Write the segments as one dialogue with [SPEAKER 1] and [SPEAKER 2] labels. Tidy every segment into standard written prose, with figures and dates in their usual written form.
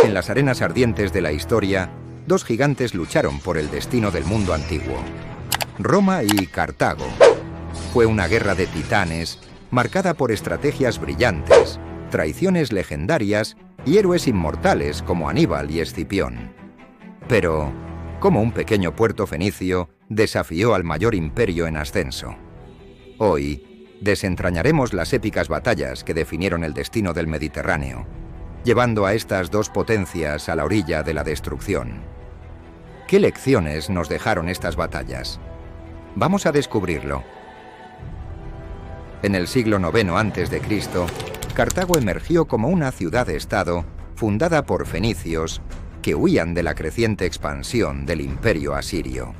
[SPEAKER 1] En las arenas ardientes de la historia, dos gigantes lucharon por el destino del mundo antiguo: Roma y Cartago. Fue una guerra de titanes, marcada por estrategias brillantes, traiciones legendarias y héroes inmortales como Aníbal y Escipión. Pero, ¿cómo un pequeño puerto fenicio desafió al mayor imperio en ascenso? Hoy, desentrañaremos las épicas batallas que definieron el destino del Mediterráneo, llevando a estas dos potencias a la orilla de la destrucción. ¿Qué lecciones nos dejaron estas batallas? Vamos a descubrirlo. En el siglo IX a.C., Cartago emergió como una ciudad-estado fundada por fenicios que huían de la creciente expansión del imperio asirio.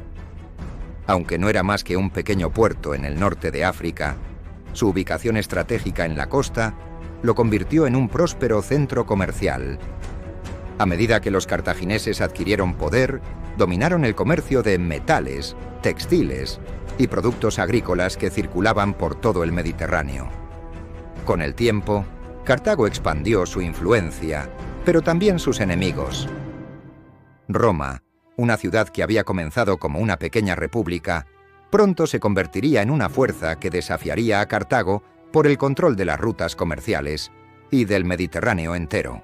[SPEAKER 1] Aunque no era más que un pequeño puerto en el norte de África, su ubicación estratégica en la costa lo convirtió en un próspero centro comercial. A medida que los cartagineses adquirieron poder, dominaron el comercio de metales, textiles y productos agrícolas que circulaban por todo el Mediterráneo. Con el tiempo, Cartago expandió su influencia, pero también sus enemigos. Roma, una ciudad que había comenzado como una pequeña república, pronto se convertiría en una fuerza que desafiaría a Cartago por el control de las rutas comerciales y del Mediterráneo entero.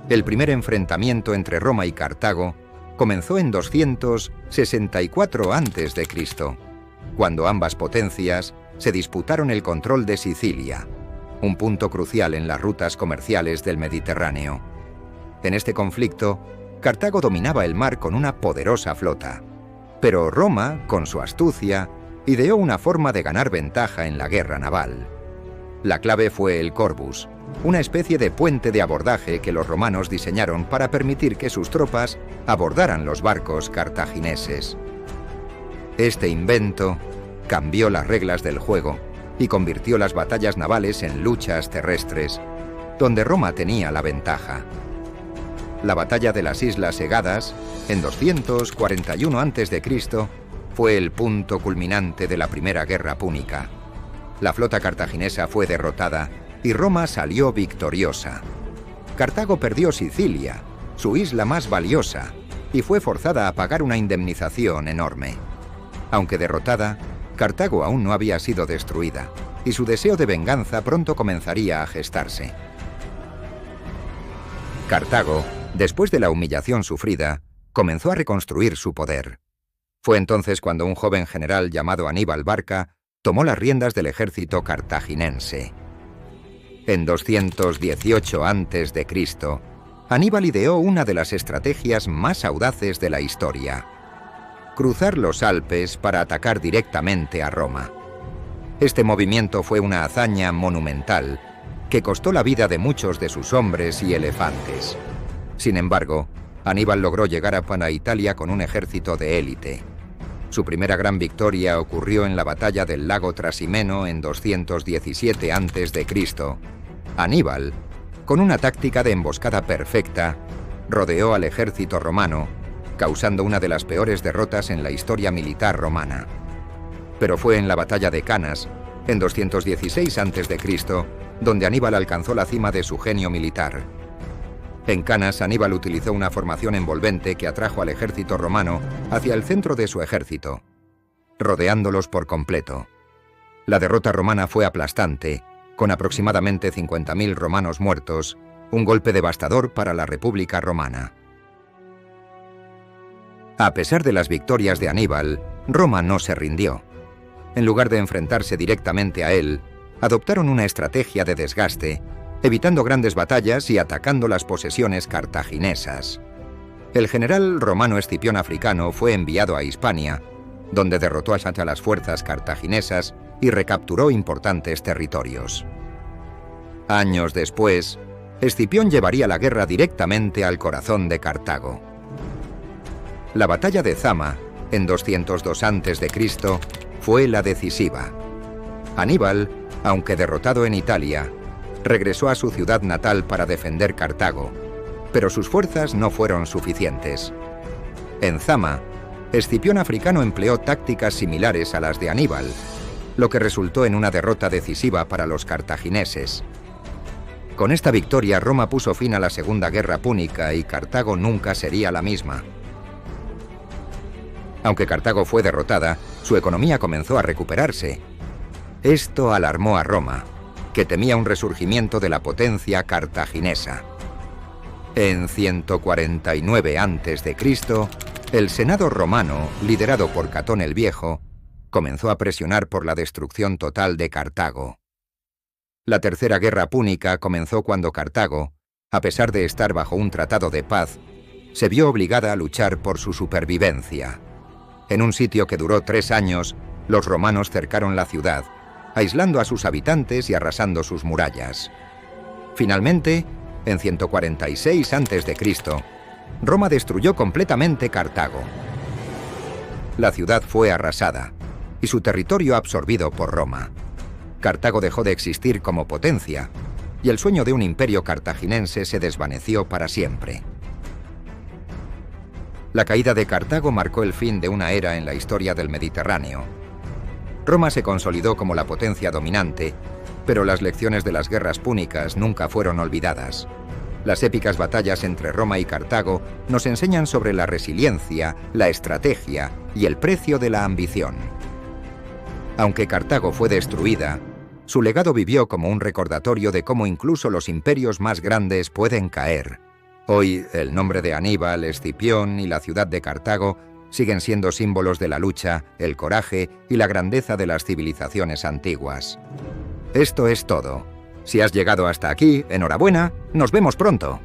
[SPEAKER 1] El primer enfrentamiento entre Roma y Cartago comenzó en 264 a.C., cuando ambas potencias se disputaron el control de Sicilia, un punto crucial en las rutas comerciales del Mediterráneo. En este conflicto, Cartago dominaba el mar con una poderosa flota, pero Roma, con su astucia, ideó una forma de ganar ventaja en la guerra naval. La clave fue el Corvus, una especie de puente de abordaje que los romanos diseñaron para permitir que sus tropas abordaran los barcos cartagineses. Este invento cambió las reglas del juego y convirtió las batallas navales en luchas terrestres, donde Roma tenía la ventaja. La batalla de las Islas Egadas, en 241 a.C., fue el punto culminante de la Primera Guerra Púnica. La flota cartaginesa fue derrotada y Roma salió victoriosa. Cartago perdió Sicilia, su isla más valiosa, y fue forzada a pagar una indemnización enorme. Aunque derrotada, Cartago aún no había sido destruida, y su deseo de venganza pronto comenzaría a gestarse. Cartago, después de la humillación sufrida, comenzó a reconstruir su poder. Fue entonces cuando un joven general llamado Aníbal Barca tomó las riendas del ejército cartaginense. En 218 a.C., Aníbal ideó una de las estrategias más audaces de la historia: cruzar los Alpes para atacar directamente a Roma. Este movimiento fue una hazaña monumental que costó la vida de muchos de sus hombres y elefantes. Sin embargo, Aníbal logró llegar a Italia con un ejército de élite. Su primera gran victoria ocurrió en la batalla del lago Trasimeno en 217 a.C. Aníbal, con una táctica de emboscada perfecta, rodeó al ejército romano, causando una de las peores derrotas en la historia militar romana. Pero fue en la batalla de Canas, en 216 a.C., donde Aníbal alcanzó la cima de su genio militar. En Canas, Aníbal utilizó una formación envolvente que atrajo al ejército romano hacia el centro de su ejército, rodeándolos por completo. La derrota romana fue aplastante, con aproximadamente 50.000 romanos muertos, un golpe devastador para la República Romana. A pesar de las victorias de Aníbal, Roma no se rindió. En lugar de enfrentarse directamente a él, adoptaron una estrategia de desgaste, evitando grandes batallas y atacando las posesiones cartaginesas. El general romano Escipión Africano fue enviado a Hispania, donde derrotó a las fuerzas cartaginesas y recapturó importantes territorios. Años después, Escipión llevaría la guerra directamente al corazón de Cartago. La batalla de Zama, en 202 a.C., fue la decisiva. Aníbal, aunque derrotado en Italia, regresó a su ciudad natal para defender Cartago, pero sus fuerzas no fueron suficientes. En Zama, Escipión Africano empleó tácticas similares a las de Aníbal, lo que resultó en una derrota decisiva para los cartagineses. Con esta victoria, Roma puso fin a la Segunda Guerra Púnica y Cartago nunca sería la misma. Aunque Cartago fue derrotada, su economía comenzó a recuperarse. Esto alarmó a Roma, que temía un resurgimiento de la potencia cartaginesa. En 149 a.C., el Senado romano, liderado por Catón el Viejo, comenzó a presionar por la destrucción total de Cartago. La Tercera Guerra Púnica comenzó cuando Cartago, a pesar de estar bajo un tratado de paz, se vio obligada a luchar por su supervivencia. En un sitio que duró 3 años, los romanos cercaron la ciudad, aislando a sus habitantes y arrasando sus murallas. Finalmente, en 146 a.C., Roma destruyó completamente Cartago. La ciudad fue arrasada y su territorio absorbido por Roma. Cartago dejó de existir como potencia y el sueño de un imperio cartaginense se desvaneció para siempre. La caída de Cartago marcó el fin de una era en la historia del Mediterráneo. Roma se consolidó como la potencia dominante, pero las lecciones de las guerras púnicas nunca fueron olvidadas. Las épicas batallas entre Roma y Cartago nos enseñan sobre la resiliencia, la estrategia y el precio de la ambición. Aunque Cartago fue destruida, su legado vivió como un recordatorio de cómo incluso los imperios más grandes pueden caer. Hoy, el nombre de Aníbal, Escipión y la ciudad de Cartago siguen siendo símbolos de la lucha, el coraje y la grandeza de las civilizaciones antiguas. Esto es todo. Si has llegado hasta aquí, enhorabuena, nos vemos pronto.